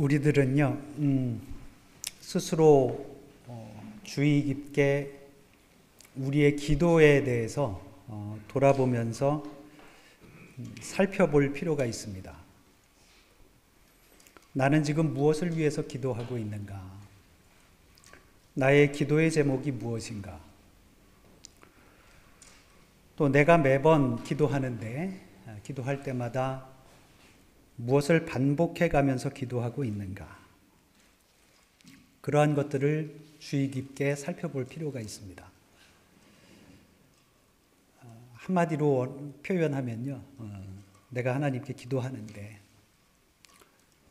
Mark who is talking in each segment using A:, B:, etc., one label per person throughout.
A: 우리들은요, 스스로 주의 깊게 우리의 기도에 대해서 돌아보면서 살펴볼 필요가 있습니다. 나는 지금 무엇을 위해서 기도하고 있는가? 나의 기도의 제목이 무엇인가? 또 내가 매번 기도할 때마다 무엇을 반복해 가면서 기도하고 있는가? 그러한 것들을 주의 깊게 살펴볼 필요가 있습니다. 한마디로 표현하면요, 내가 하나님께 기도하는데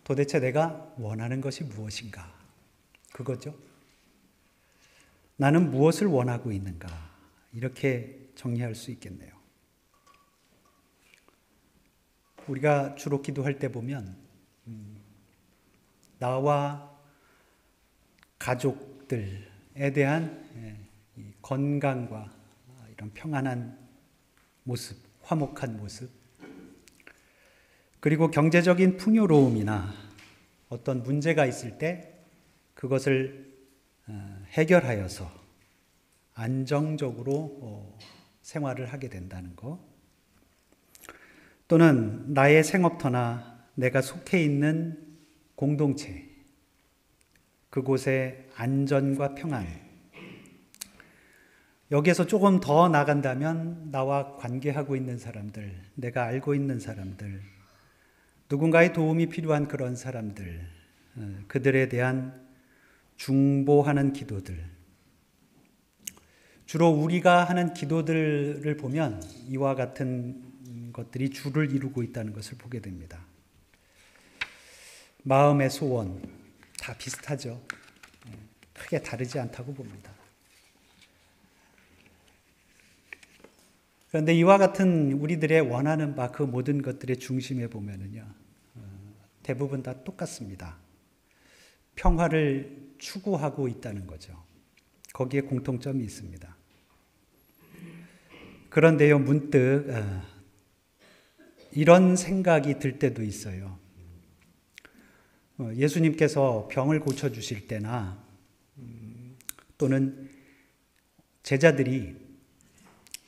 A: 도대체 내가 원하는 것이 무엇인가? 그거죠. 나는 무엇을 원하고 있는가? 이렇게 정리할 수 있겠네요. 우리가 주로 기도할 때 보면 나와 가족들에 대한 건강과 이런 평안한 모습, 화목한 모습, 그리고 경제적인 풍요로움이나 어떤 문제가 있을 때 그것을 해결하여서 안정적으로 생활을 하게 된다는 것, 또는 나의 생업터나 내가 속해 있는 공동체, 그곳의 안전과 평안, 여기에서 조금 더 나간다면 나와 관계하고 있는 사람들, 내가 알고 있는 사람들, 누군가의 도움이 필요한 그런 사람들, 그들에 대한 중보하는 기도들, 주로 우리가 하는 기도들을 보면 이와 같은 것들이 주를 이루고 있다는 것을 보게 됩니다. 마음의 소원 다 비슷하죠. 크게 다르지 않다고 봅니다. 그런데 이와 같은 우리들의 원하는 바, 그 모든 것들의 중심에 보면은요, 대부분 다 똑같습니다. 평화를 추구하고 있다는 거죠. 거기에 공통점이 있습니다. 그런데요, 문득 이런 생각이 들 때도 있어요. 예수님께서 병을 고쳐주실 때나 또는 제자들이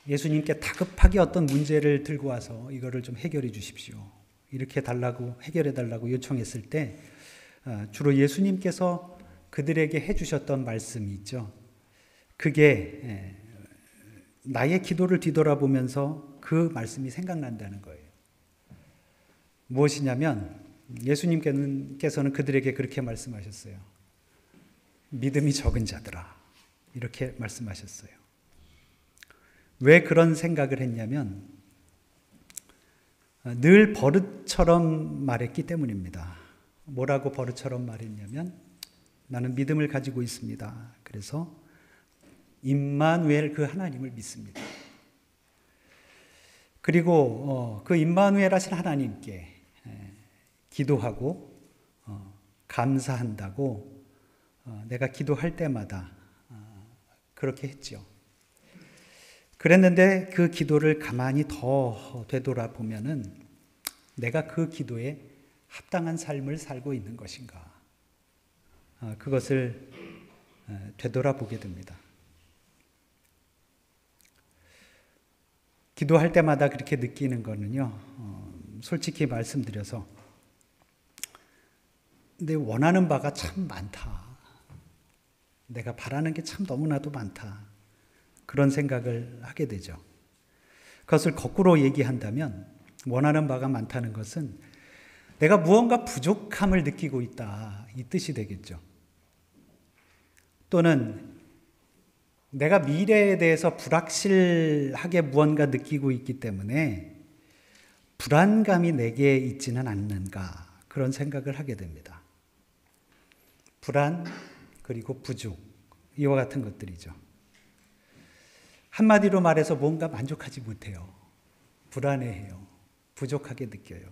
A: 예수님께 다급하게 어떤 문제를 들고 와서 이거를 좀 해결해 주십시오, 이렇게 해결해 달라고 요청했을 때 주로 예수님께서 그들에게 해주셨던 말씀이 있죠. 그게 나의 기도를 뒤돌아보면서 그 말씀이 생각난다는 거예요. 무엇이냐면 예수님께서는 그들에게 그렇게 말씀하셨어요. 믿음이 적은 자들아, 이렇게 말씀하셨어요. 왜 그런 생각을 했냐면 늘 버릇처럼 말했기 때문입니다. 뭐라고 버릇처럼 말했냐면 나는 믿음을 가지고 있습니다. 그래서 임마누엘, 그 하나님을 믿습니다. 그리고 그 임마누엘 하신 하나님께 기도하고 감사한다고 내가 기도할 때마다 그렇게 했죠. 그랬는데 그 기도를 가만히 더 되돌아보면은 내가 그 기도에 합당한 삶을 살고 있는 것인가, 그것을 되돌아보게 됩니다. 기도할 때마다 그렇게 느끼는 거는요, 솔직히 말씀드려서 내 원하는 바가 참 많다, 내가 바라는 게 참 너무나도 많다, 그런 생각을 하게 되죠. 그것을 거꾸로 얘기한다면 원하는 바가 많다는 것은 내가 무언가 부족함을 느끼고 있다, 이 뜻이 되겠죠. 또는 내가 미래에 대해서 불확실하게 무언가 느끼고 있기 때문에 불안감이 내게 있지는 않는가, 그런 생각을 하게 됩니다. 불안, 그리고 부족, 이와 같은 것들이죠. 한마디로 말해서 뭔가 만족하지 못해요. 불안해해요. 부족하게 느껴요.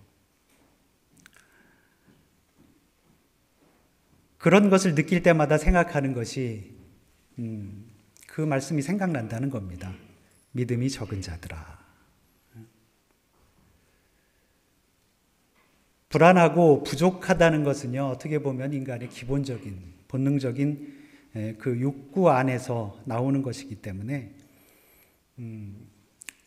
A: 그런 것을 느낄 때마다 생각하는 것이 그 말씀이 생각난다는 겁니다. 믿음이 적은 자들아. 불안하고 부족하다는 것은요, 어떻게 보면 인간의 기본적인, 본능적인 그 욕구 안에서 나오는 것이기 때문에,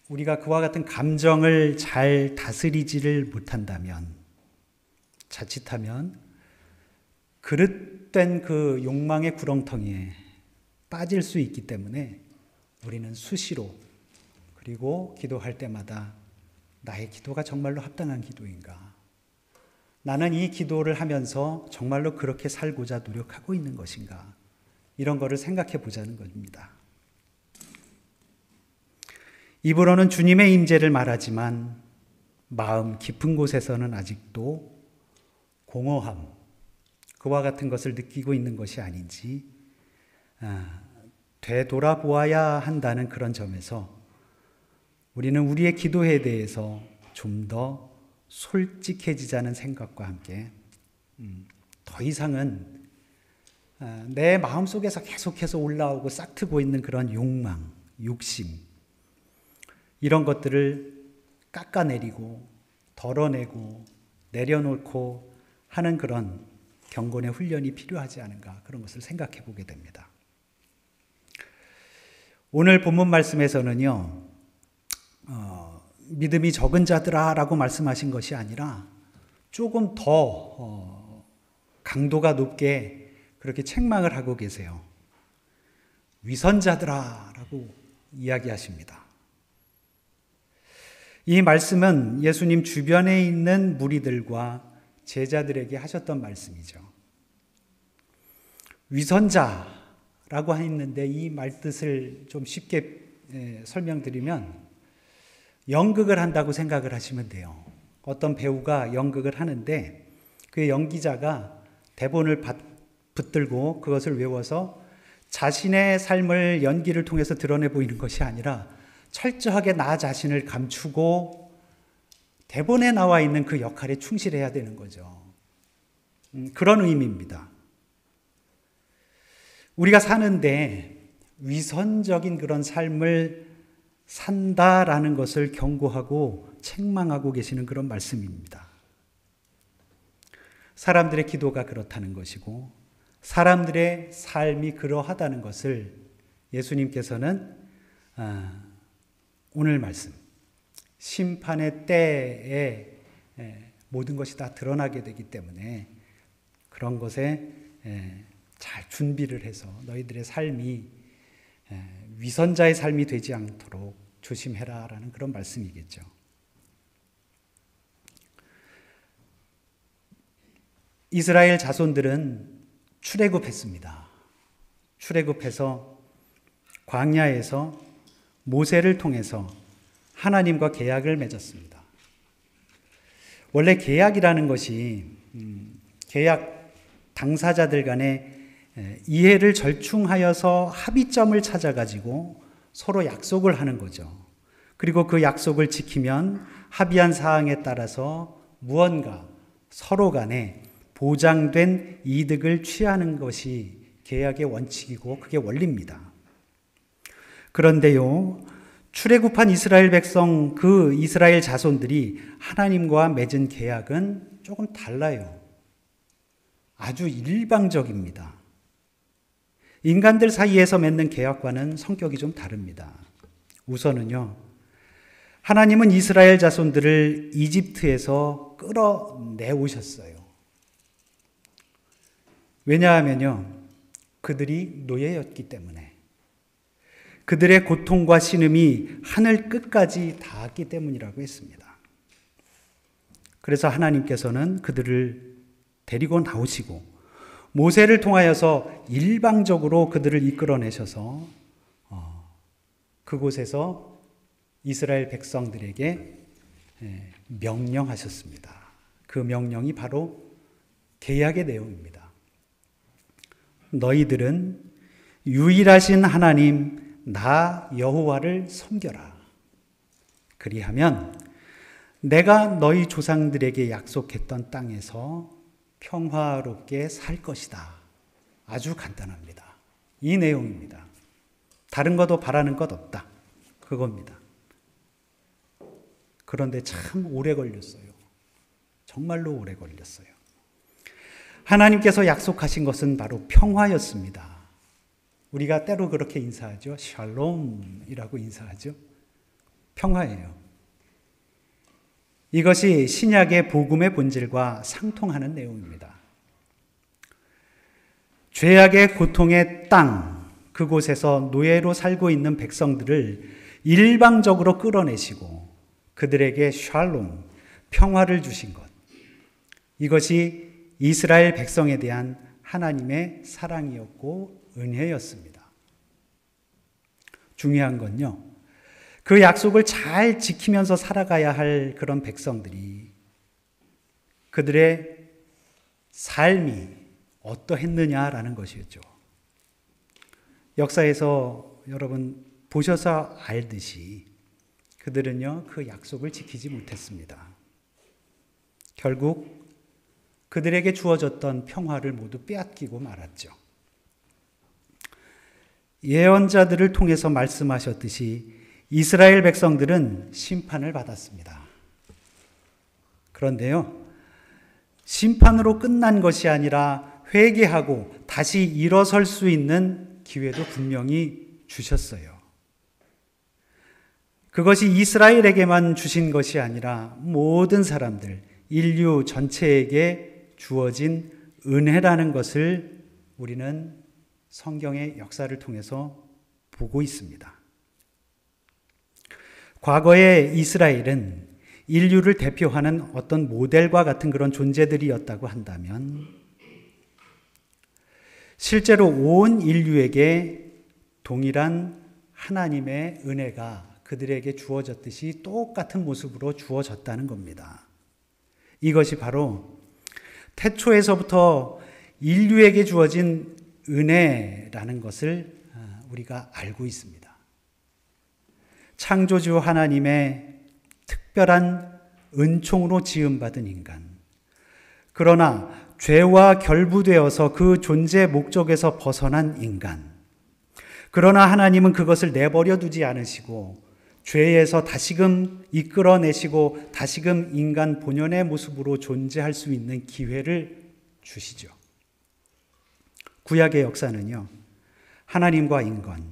A: 우리가 그와 같은 감정을 잘 다스리지를 못한다면, 자칫하면 그릇된 그 욕망의 구렁텅이에 빠질 수 있기 때문에 우리는 수시로, 그리고 기도할 때마다 나의 기도가 정말로 합당한 기도인가? 나는 이 기도를 하면서 정말로 그렇게 살고자 노력하고 있는 것인가? 이런 거를 생각해 보자는 겁니다. 입으로는 주님의 임재를 말하지만 마음 깊은 곳에서는 아직도 공허함, 그와 같은 것을 느끼고 있는 것이 아닌지 되돌아보아야 한다는 그런 점에서 우리는 우리의 기도에 대해서 좀 더 솔직해지자는 생각과 함께 더 이상은 내 마음속에서 계속해서 올라오고 싹트고 있는 그런 욕망, 욕심, 이런 것들을 깎아내리고 덜어내고 내려놓고 하는 그런 경건의 훈련이 필요하지 않은가, 그런 것을 생각해 보게 됩니다. 오늘 본문 말씀에서는요, 믿음이 적은 자들아 라고 말씀하신 것이 아니라 조금 더 강도가 높게 그렇게 책망을 하고 계세요. 위선자들아 라고 이야기하십니다. 이 말씀은 예수님 주변에 있는 무리들과 제자들에게 하셨던 말씀이죠. 위선자라고 했는데 이 말뜻을 좀 쉽게 설명드리면 연극을 한다고 생각을 하시면 돼요. 어떤 배우가 연극을 하는데 그 연기자가 대본을 붙들고 그것을 외워서 자신의 삶을 연기를 통해서 드러내 보이는 것이 아니라 철저하게 나 자신을 감추고 대본에 나와 있는 그 역할에 충실해야 되는 거죠. 그런 의미입니다. 우리가 사는데 위선적인 그런 삶을 산다라는 것을 경고하고 책망하고 계시는 그런 말씀입니다. 사람들의 기도가 그렇다는 것이고 사람들의 삶이 그러하다는 것을 예수님께서는 오늘 말씀, 심판의 때에 모든 것이 다 드러나게 되기 때문에 그런 것에 잘 준비를 해서 너희들의 삶이 위선자의 삶이 되지 않도록 조심해라 라는 그런 말씀이겠죠. 이스라엘 자손들은 출애굽했습니다. 출애굽해서 광야에서 모세를 통해서 하나님과 계약을 맺었습니다. 원래 계약이라는 것이 계약 당사자들 간에 이해를 절충하여서 합의점을 찾아가지고 서로 약속을 하는 거죠. 그리고 그 약속을 지키면 합의한 사항에 따라서 무언가 서로 간에 보장된 이득을 취하는 것이 계약의 원칙이고 그게 원리입니다. 그런데요, 출애굽한 이스라엘 백성, 그 이스라엘 자손들이 하나님과 맺은 계약은 조금 달라요. 아주 일방적입니다. 인간들 사이에서 맺는 계약과는 성격이 좀 다릅니다. 우선은요, 하나님은 이스라엘 자손들을 이집트에서 끌어내오셨어요. 왜냐하면요, 그들이 노예였기 때문에, 그들의 고통과 신음이 하늘 끝까지 닿았기 때문이라고 했습니다. 그래서 하나님께서는 그들을 데리고 나오시고 모세를 통하여서 일방적으로 그들을 이끌어내셔서 그곳에서 이스라엘 백성들에게 명령하셨습니다. 그 명령이 바로 계약의 내용입니다. 너희들은 유일하신 하나님 나 여호와를 섬겨라. 그리하면 내가 너희 조상들에게 약속했던 땅에서 평화롭게 살 것이다. 아주 간단합니다. 이 내용입니다. 다른 것도 바라는 것 없다. 그겁니다. 그런데 참 오래 걸렸어요. 정말로 오래 걸렸어요. 하나님께서 약속하신 것은 바로 평화였습니다. 우리가 때로 그렇게 인사하죠. 샬롬이라고 인사하죠. 평화예요. 이것이 신약의 복음의 본질과 상통하는 내용입니다. 죄악의 고통의 땅, 그곳에서 노예로 살고 있는 백성들을 일방적으로 끌어내시고 그들에게 샬롬, 평화를 주신 것. 이것이 이스라엘 백성에 대한 하나님의 사랑이었고 은혜였습니다. 중요한 건요, 그 약속을 잘 지키면서 살아가야 할 그런 백성들이 그들의 삶이 어떠했느냐라는 것이었죠. 역사에서 여러분 보셔서 알듯이 그들은요, 그 약속을 지키지 못했습니다. 결국 그들에게 주어졌던 평화를 모두 빼앗기고 말았죠. 예언자들을 통해서 말씀하셨듯이 이스라엘 백성들은 심판을 받았습니다. 그런데요, 심판으로 끝난 것이 아니라 회개하고 다시 일어설 수 있는 기회도 분명히 주셨어요. 그것이 이스라엘에게만 주신 것이 아니라 모든 사람들, 인류 전체에게 주어진 은혜라는 것을 우리는 성경의 역사를 통해서 보고 있습니다. 과거의 이스라엘은 인류를 대표하는 어떤 모델과 같은 그런 존재들이었다고 한다면 실제로 온 인류에게 동일한 하나님의 은혜가 그들에게 주어졌듯이 똑같은 모습으로 주어졌다는 겁니다. 이것이 바로 태초에서부터 인류에게 주어진 은혜라는 것을 우리가 알고 있습니다. 창조주 하나님의 특별한 은총으로 지음받은 인간. 그러나 죄와 결부되어서 그 존재 목적에서 벗어난 인간. 그러나 하나님은 그것을 내버려 두지 않으시고 죄에서 다시금 이끌어내시고 다시금 인간 본연의 모습으로 존재할 수 있는 기회를 주시죠. 구약의 역사는요, 하나님과 인간,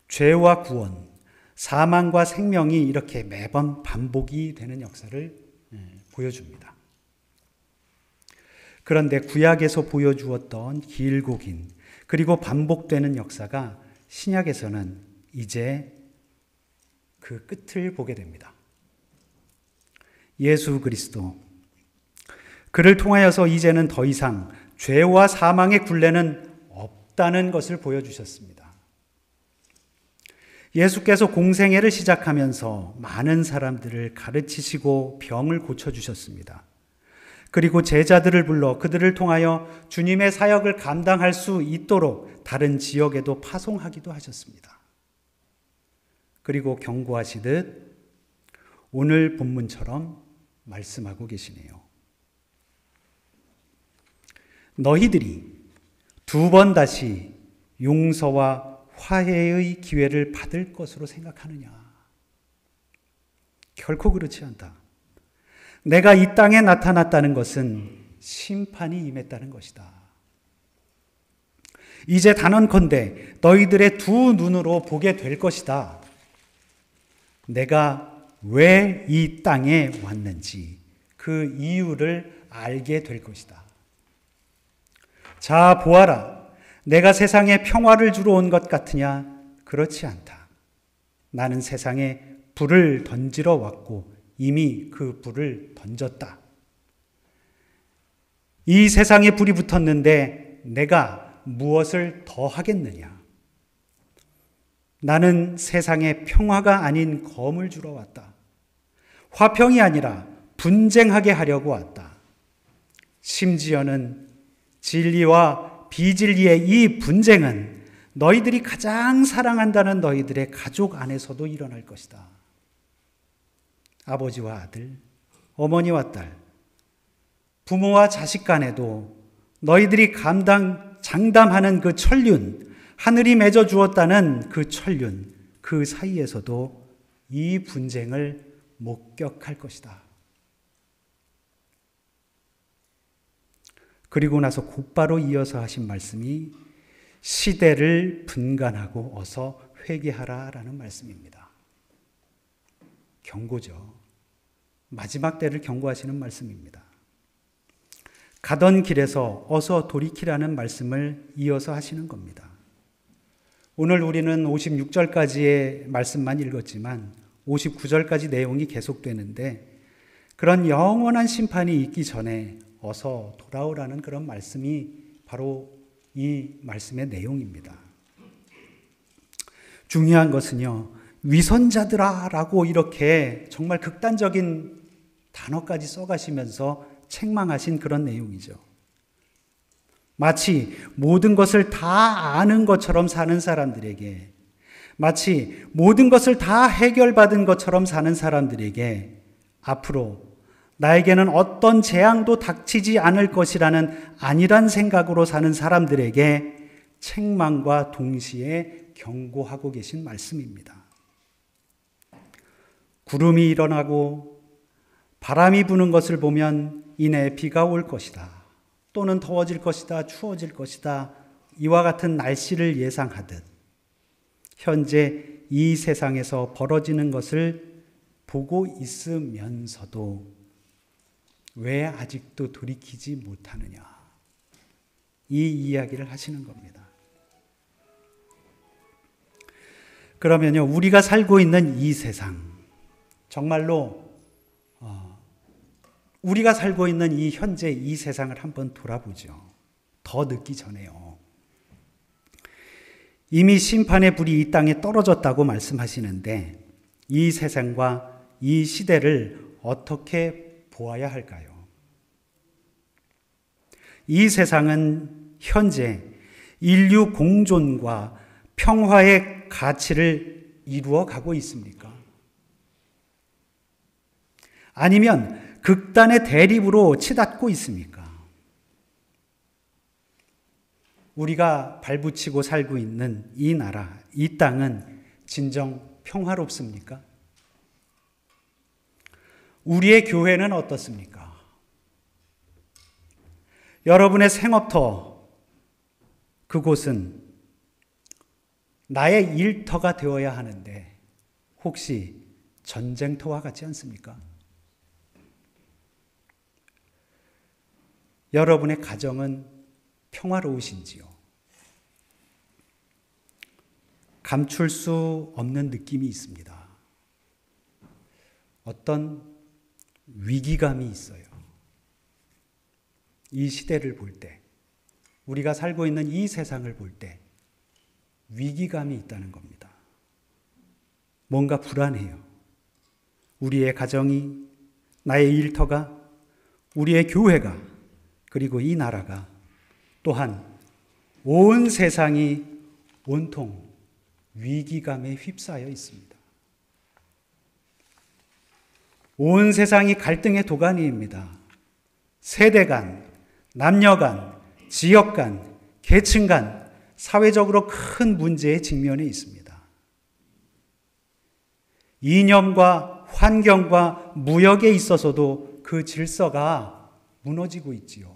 A: 죄와 구원, 사망과 생명이 이렇게 매번 반복이 되는 역사를 보여줍니다. 그런데 구약에서 보여주었던 길고 긴 그리고 반복되는 역사가 신약에서는 이제 그 끝을 보게 됩니다. 예수 그리스도, 그를 통하여서 이제는 더 이상 죄와 사망의 굴레는 없다는 것을 보여주셨습니다. 예수께서 공생애를 시작하면서 많은 사람들을 가르치시고 병을 고쳐주셨습니다. 그리고 제자들을 불러 그들을 통하여 주님의 사역을 감당할 수 있도록 다른 지역에도 파송하기도 하셨습니다. 그리고 경고하시듯 오늘 본문처럼 말씀하고 계시네요. 너희들이 두 번 다시 용서와 화해의 기회를 받을 것으로 생각하느냐? 결코 그렇지 않다. 내가 이 땅에 나타났다는 것은 심판이 임했다는 것이다. 이제 단언컨대 너희들의 두 눈으로 보게 될 것이다. 내가 왜 이 땅에 왔는지 그 이유를 알게 될 것이다. 자, 보아라. 내가 세상에 평화를 주러 온 것 같으냐? 그렇지 않다. 나는 세상에 불을 던지러 왔고 이미 그 불을 던졌다. 이 세상에 불이 붙었는데 내가 무엇을 더 하겠느냐? 나는 세상에 평화가 아닌 검을 주러 왔다. 화평이 아니라 분쟁하게 하려고 왔다. 심지어는 진리와 비진리의 이 분쟁은 너희들이 가장 사랑한다는 너희들의 가족 안에서도 일어날 것이다. 아버지와 아들, 어머니와 딸, 부모와 자식 간에도 너희들이 장담하는 그 천륜, 하늘이 맺어 주었다는 그 천륜, 그 사이에서도 이 분쟁을 목격할 것이다. 그리고 나서 곧바로 이어서 하신 말씀이 시대를 분간하고 어서 회개하라라는 말씀입니다. 경고죠. 마지막 때를 경고하시는 말씀입니다. 가던 길에서 어서 돌이키라는 말씀을 이어서 하시는 겁니다. 오늘 우리는 56절까지의 말씀만 읽었지만 59절까지 내용이 계속되는데 그런 영원한 심판이 있기 전에 어서 돌아오라는 그런 말씀이 바로 이 말씀의 내용입니다. 중요한 것은요, 위선자들아 라고 이렇게 정말 극단적인 단어까지 써가시면서 책망하신 그런 내용이죠. 마치 모든 것을 다 아는 것처럼 사는 사람들에게, 마치 모든 것을 다 해결받은 것처럼 사는 사람들에게 앞으로 나에게는 어떤 재앙도 닥치지 않을 것이라는 안일한 생각으로 사는 사람들에게 책망과 동시에 경고하고 계신 말씀입니다. 구름이 일어나고 바람이 부는 것을 보면 이내 비가 올 것이다. 또는 더워질 것이다. 추워질 것이다. 이와 같은 날씨를 예상하듯 현재 이 세상에서 벌어지는 것을 보고 있으면서도 왜 아직도 돌이키지 못하느냐. 이 이야기를 하시는 겁니다. 그러면요, 우리가 살고 있는 이 세상, 정말로 우리가 살고 있는 이 현재 이 세상을 한번 돌아보죠. 더 늦기 전에요. 이미 심판의 불이 이 땅에 떨어졌다고 말씀하시는데 이 세상과 이 시대를 어떻게 보아야 할까요? 이 세상은 현재 인류 공존과 평화의 가치를 이루어 가고 있습니까? 아니면 극단의 대립으로 치닫고 있습니까? 우리가 발붙이고 살고 있는 이 나라, 이 땅은 진정 평화롭습니까? 우리의 교회는 어떻습니까? 여러분의 생업터, 그곳은 나의 일터가 되어야 하는데 혹시 전쟁터와 같지 않습니까? 여러분의 가정은 평화로우신지요? 감출 수 없는 느낌이 있습니다. 어떤 위기감이 있어요. 이 시대를 볼 때, 우리가 살고 있는 이 세상을 볼 때 위기감이 있다는 겁니다. 뭔가 불안해요. 우리의 가정이, 나의 일터가, 우리의 교회가, 그리고 이 나라가, 또한 온 세상이 온통 위기감에 휩싸여 있습니다. 온 세상이 갈등의 도가니입니다. 세대 간, 남녀 간, 지역 간, 계층 간, 사회적으로 큰 문제에 직면해 있습니다. 이념과 환경과 무역에 있어서도 그 질서가 무너지고 있지요.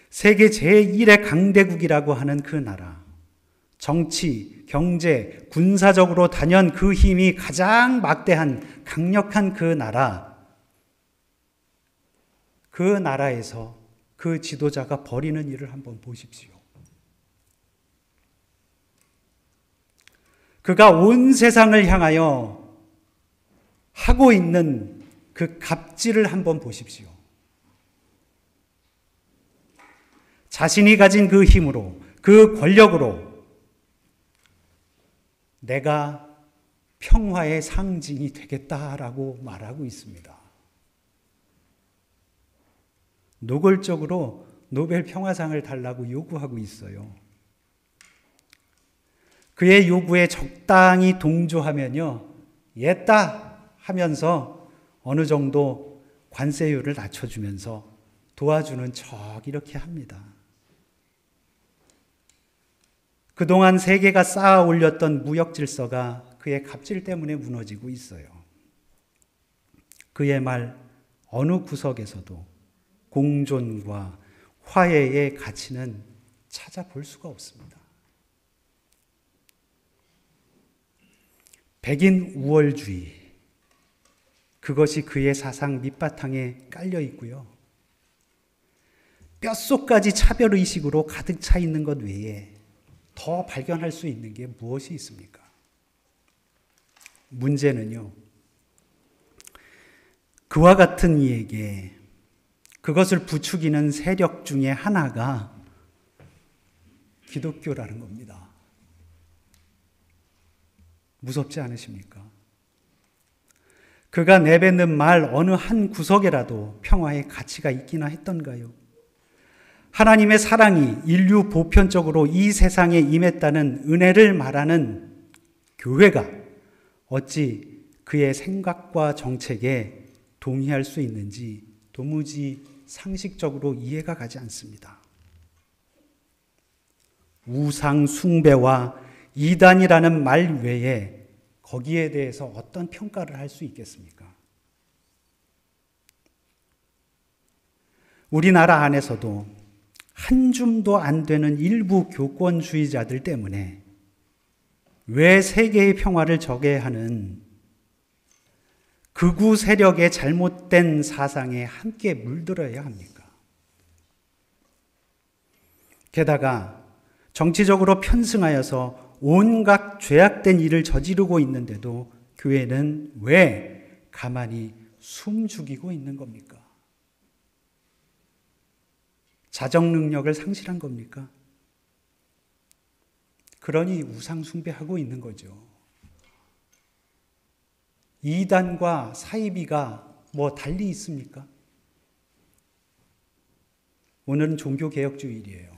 A: 세계 제1의 강대국이라고 하는 그 나라, 정치, 경제, 군사적으로 단연 그 힘이 가장 막대한 강력한 그 나라, 그 나라에서 그 지도자가 벌이는 일을 한번 보십시오. 그가 온 세상을 향하여 하고 있는 그 갑질을 한번 보십시오. 자신이 가진 그 힘으로, 그 권력으로 내가 평화의 상징이 되겠다라고 말하고 있습니다. 노골적으로 노벨 평화상을 달라고 요구하고 있어요. 그의 요구에 적당히 동조하면요, 옛다 하면서 어느 정도 관세율을 낮춰주면서 도와주는 척 이렇게 합니다. 그동안 세계가 쌓아 올렸던 무역 질서가 그의 갑질 때문에 무너지고 있어요. 그의 말 어느 구석에서도 공존과 화해의 가치는 찾아볼 수가 없습니다. 백인 우월주의, 그것이 그의 사상 밑바탕에 깔려 있고요. 뼛속까지 차별의식으로 가득 차 있는 것 외에 더 발견할 수 있는 게 무엇이 있습니까? 문제는요, 그와 같은 이에게 그것을 부추기는 세력 중에 하나가 기독교라는 겁니다. 무섭지 않으십니까? 그가 내뱉는 말 어느 한 구석에라도 평화의 가치가 있기나 했던가요? 하나님의 사랑이 인류 보편적으로 이 세상에 임했다는 은혜를 말하는 교회가 어찌 그의 생각과 정책에 동의할 수 있는지 도무지 상식적으로 이해가 가지 않습니다. 우상 숭배와 이단이라는 말 외에 거기에 대해서 어떤 평가를 할 수 있겠습니까? 우리나라 안에서도 한 줌도 안 되는 일부 교권주의자들 때문에 왜 세계의 평화를 저해하는 극우 세력의 잘못된 사상에 함께 물들어야 합니까? 게다가 정치적으로 편승하여서 온갖 죄악된 일을 저지르고 있는데도 교회는 왜 가만히 숨죽이고 있는 겁니까? 자정 능력을 상실한 겁니까? 그러니 우상 숭배하고 있는 거죠. 이단과 사이비가 뭐 달리 있습니까? 오늘은 종교개혁주일이에요.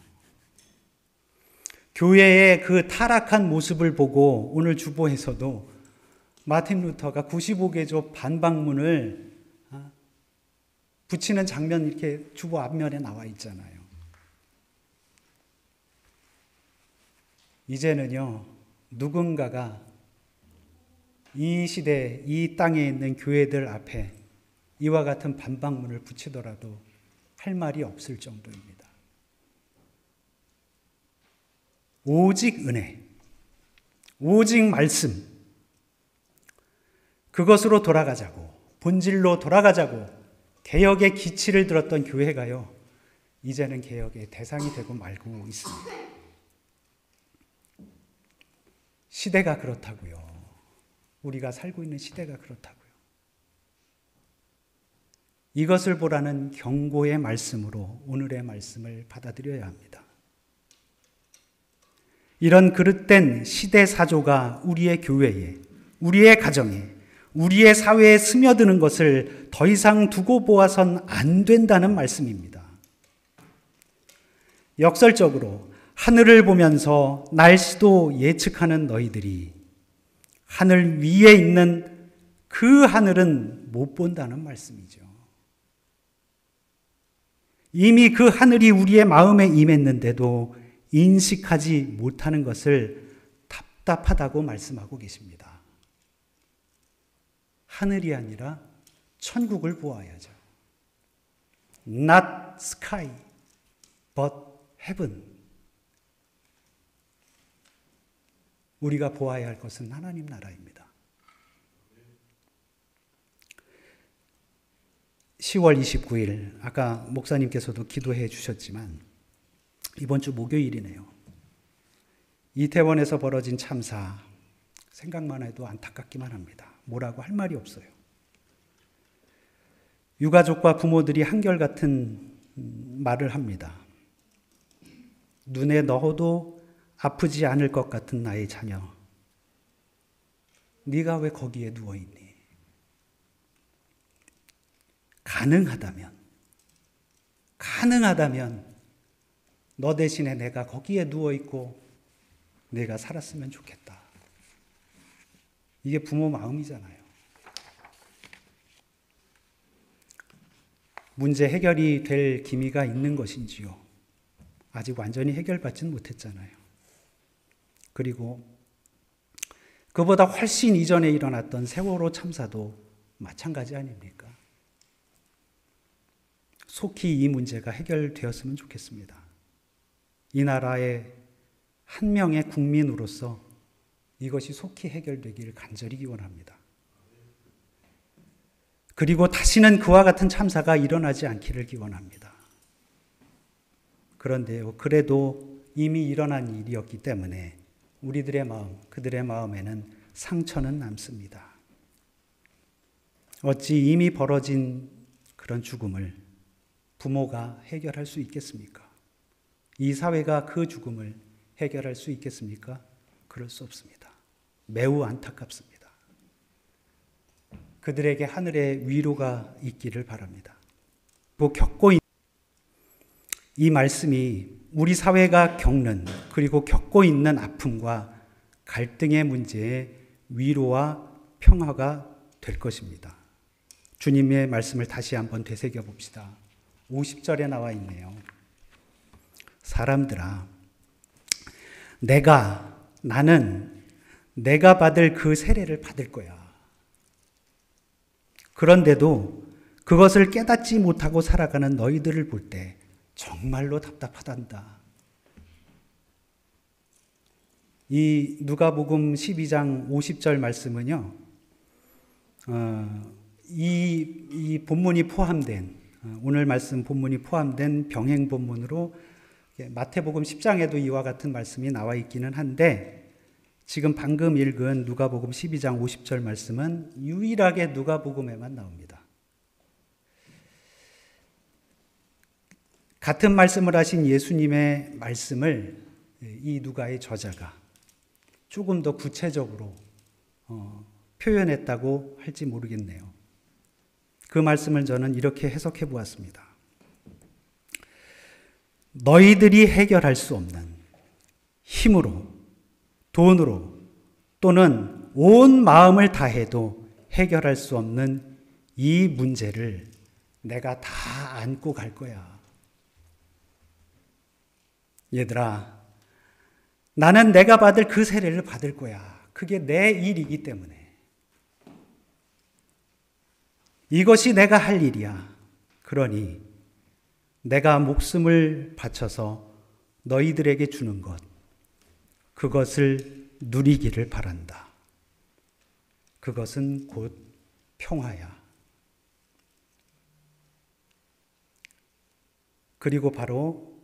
A: 교회의 그 타락한 모습을 보고 오늘 주보에서도 마틴 루터가 95개조 반박문을 붙이는 장면 이렇게 주보 앞면에 나와 있잖아요. 이제는요, 누군가가 이 시대, 이 땅에 있는 교회들 앞에 이와 같은 반박문을 붙이더라도 할 말이 없을 정도입니다. 오직 은혜, 오직 말씀, 그것으로 돌아가자고, 본질로 돌아가자고 개혁의 기치를 들었던 교회가요, 이제는 개혁의 대상이 되고 말고 있습니다. 시대가 그렇다고요. 우리가 살고 있는 시대가 그렇다고요. 이것을 보라는 경고의 말씀으로 오늘의 말씀을 받아들여야 합니다. 이런 그릇된 시대 사조가 우리의 교회에, 우리의 가정에, 우리의 사회에 스며드는 것을 더 이상 두고 보아선 안 된다는 말씀입니다. 역설적으로 하늘을 보면서 날씨도 예측하는 너희들이 하늘 위에 있는 그 하늘은 못 본다는 말씀이죠. 이미 그 하늘이 우리의 마음에 임했는데도 인식하지 못하는 것을 답답하다고 말씀하고 계십니다. 하늘이 아니라 천국을 보아야죠. Not sky, but heaven. 우리가 보아야 할 것은 하나님 나라입니다. 10월 29일, 아까 목사님께서도 기도해 주셨지만 이번 주 목요일이네요. 이태원에서 벌어진 참사, 생각만 해도 안타깝기만 합니다. 뭐라고 할 말이 없어요. 유가족과 부모들이 한결같은 말을 합니다. 눈에 넣어도 아프지 않을 것 같은 나의 자녀, 네가 왜 거기에 누워있니? 가능하다면 너 대신에 내가 거기에 누워있고 내가 살았으면 좋겠다. 이게 부모 마음이잖아요. 문제 해결이 될 기미가 있는 것인지요? 아직 완전히 해결받지는 못했잖아요. 그리고 그보다 훨씬 이전에 일어났던 세월호 참사도 마찬가지 아닙니까? 속히 이 문제가 해결되었으면 좋겠습니다. 이 나라의 한 명의 국민으로서 이것이 속히 해결되길 간절히 기원합니다. 그리고 다시는 그와 같은 참사가 일어나지 않기를 기원합니다. 그런데요, 그래도 이미 일어난 일이었기 때문에 우리들의 마음, 그들의 마음에는 상처는 남습니다. 어찌 이미 벌어진 그런 죽음을 부모가 해결할 수 있겠습니까? 이 사회가 그 죽음을 해결할 수 있겠습니까? 그럴 수 없습니다. 매우 안타깝습니다. 그들에게 하늘의 위로가 있기를 바랍니다. 이 말씀이 우리 사회가 겪는 그리고 겪고 있는 아픔과 갈등의 문제에 위로와 평화가 될 것입니다. 주님의 말씀을 다시 한번 되새겨 봅시다. 50절에 나와 있네요. 사람들아, 나는 내가 받을 그 세례를 받을 거야. 그런데도 그것을 깨닫지 못하고 살아가는 너희들을 볼 때 정말로 답답하단다. 이 누가복음 12장 50절 말씀은요, 이 본문이 포함된, 오늘 말씀 본문이 포함된 병행 본문으로 마태복음 10장에도 이와 같은 말씀이 나와 있기는 한데, 지금 방금 읽은 누가복음 12장 50절 말씀은 유일하게 누가복음에만 나옵니다. 같은 말씀을 하신 예수님의 말씀을 이 누가의 저자가 조금 더 구체적으로 표현했다고 할지 모르겠네요. 그 말씀을 저는 이렇게 해석해 보았습니다. 너희들이 해결할 수 없는 힘으로, 돈으로 또는 온 마음을 다해도 해결할 수 없는 이 문제를 내가 다 안고 갈 거야. 얘들아, 나는 내가 받을 그 세례를 받을 거야. 그게 내 일이기 때문에. 이것이 내가 할 일이야. 그러니 내가 목숨을 바쳐서 너희들에게 주는 것, 그것을 누리기를 바란다. 그것은 곧 평화야. 그리고 바로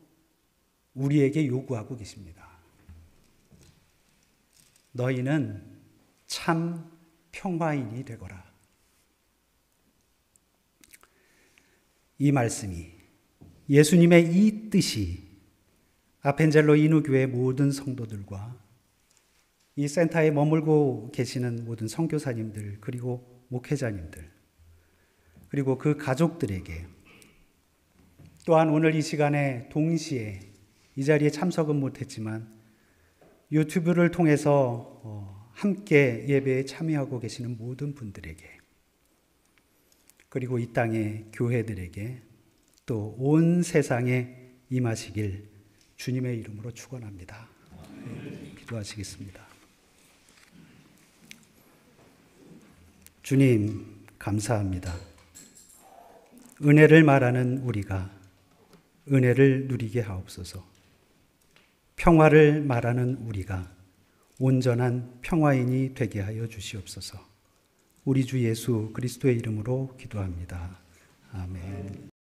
A: 우리에게 요구하고 계십니다. 너희는 참 평화인이 되거라. 이 말씀이, 예수님의 이 뜻이 아펜젤로 인후교회 모든 성도들과 이 센터에 머물고 계시는 모든 선교사님들, 그리고 목회자님들, 그리고 그 가족들에게, 또한 오늘 이 시간에 동시에 이 자리에 참석은 못했지만 유튜브를 통해서 함께 예배에 참여하고 계시는 모든 분들에게, 그리고 이 땅의 교회들에게, 또 온 세상에 임하시길 주님의 이름으로 축원합니다. 기도하시겠습니다. 주님, 감사합니다. 은혜를 말하는 우리가 은혜를 누리게 하옵소서. 평화를 말하는 우리가 온전한 평화인이 되게 하여 주시옵소서. 우리 주 예수 그리스도의 이름으로 기도합니다. 아멘.